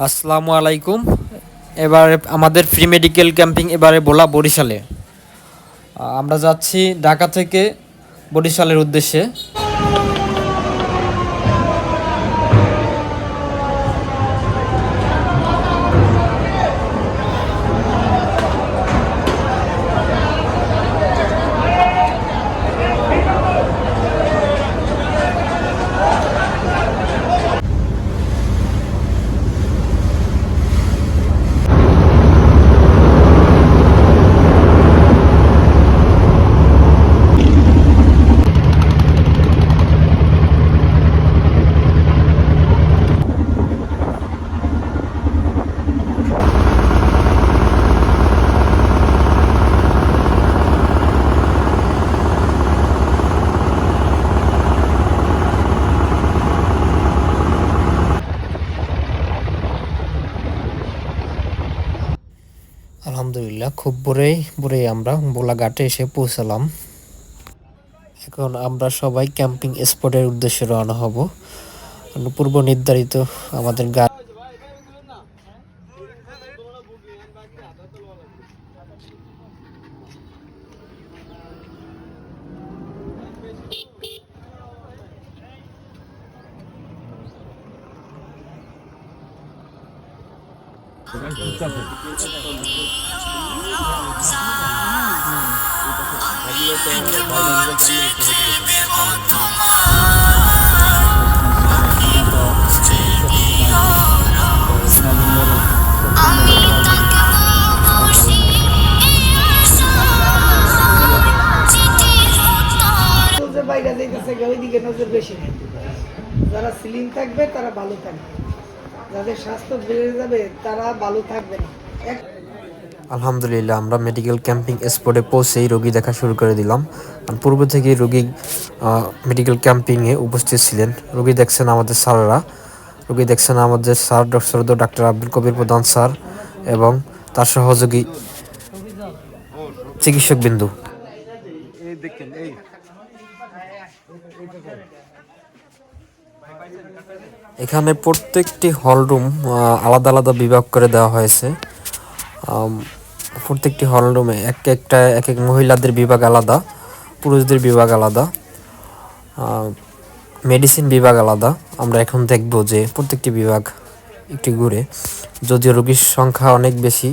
আসসালামু আলাইকুম। এবার আমাদের ফ্রি মেডিকেল ক্যাম্পিং এবারে বরিশালে। আমরা যাচ্ছি ঢাকা থেকে বরিশালের উদ্দেশ্যে। আলহামদুলিল্লাহ, খুব ভোরেই আমরা বোলাঘাটে এসে পৌঁছালাম। এখন আমরা সবাই ক্যাম্পিং স্পটের উদ্দেশ্যে রওনা হব। পূর্ব নির্ধারিত আমাদের ওইদিকে নজর বেশি নেই। যারা সিলিং থাকবে তারা ভালো থাকবে, যাদের স্বাস্থ্য বেড়ে যাবে তারা ভালো থাকবে না। আলহামদুলিল্লাহ, আমরা মেডিকেল ক্যাম্পিং স্পটে পৌঁছেই রোগী দেখা শুরু করে দিলাম। পূর্ব থেকে রোগী মেডিকেল ক্যাম্পিংয়ে উপস্থিত ছিলেন। রোগী দেখছেন আমাদের স্যাররা, রোগী দেখছেন আমাদের স্যার ডাক্তার আব্দুল কবির প্রধান স্যার এবং তার সহযোগী চিকিৎসক বিন্দু। এখানে প্রত্যেকটি হলরুম আলাদা আলাদা বিভাগ করে দেওয়া হয়েছে। প্রত্যেকটি হলরুমে এক এক মহিলাদের বিভাগ আলাদা, পুরুষদের বিভাগ আলাদা, মেডিসিন বিভাগ আলাদা। আমরা এখন দেখব যে প্রত্যেকটি বিভাগ একটি ঘুরে, যদিও রোগীর সংখ্যা অনেক বেশি।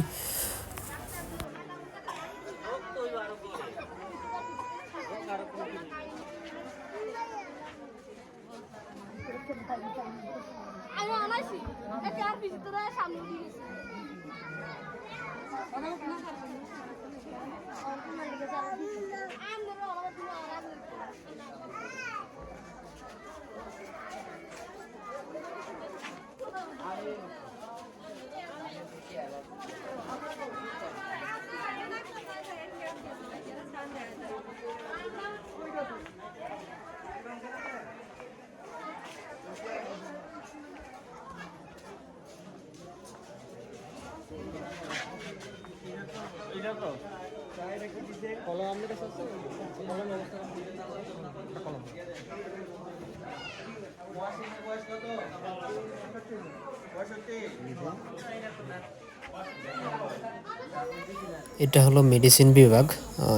এটা হলো মেডিসিন বিভাগ।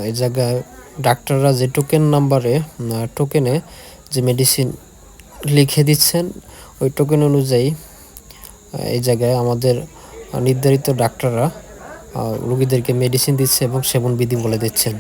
এই জায়গায় ডাক্তাররা যে টোকেনে যে মেডিসিন লিখে দিচ্ছেন, ওই টোকেন অনুযায়ী এই জায়গায় আমাদের নির্ধারিত ডাক্তাররা রোগীদেরকে মেডিসিন দিচ্ছে এবং সেবন বিধি বলে দিচ্ছেন।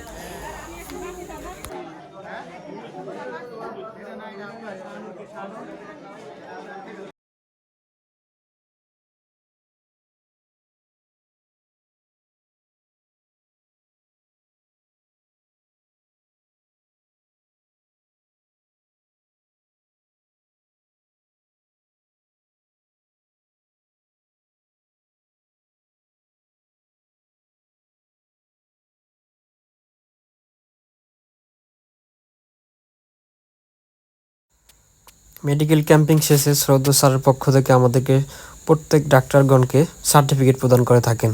মেডিকেল ক্যাম্পিং শেষে শ্রদ্ধা স্যারের পক্ষ থেকে আমাদেরকে প্রত্যেক ডাক্তারগণকে সার্টিফিকেট প্রদান করে থাকেন।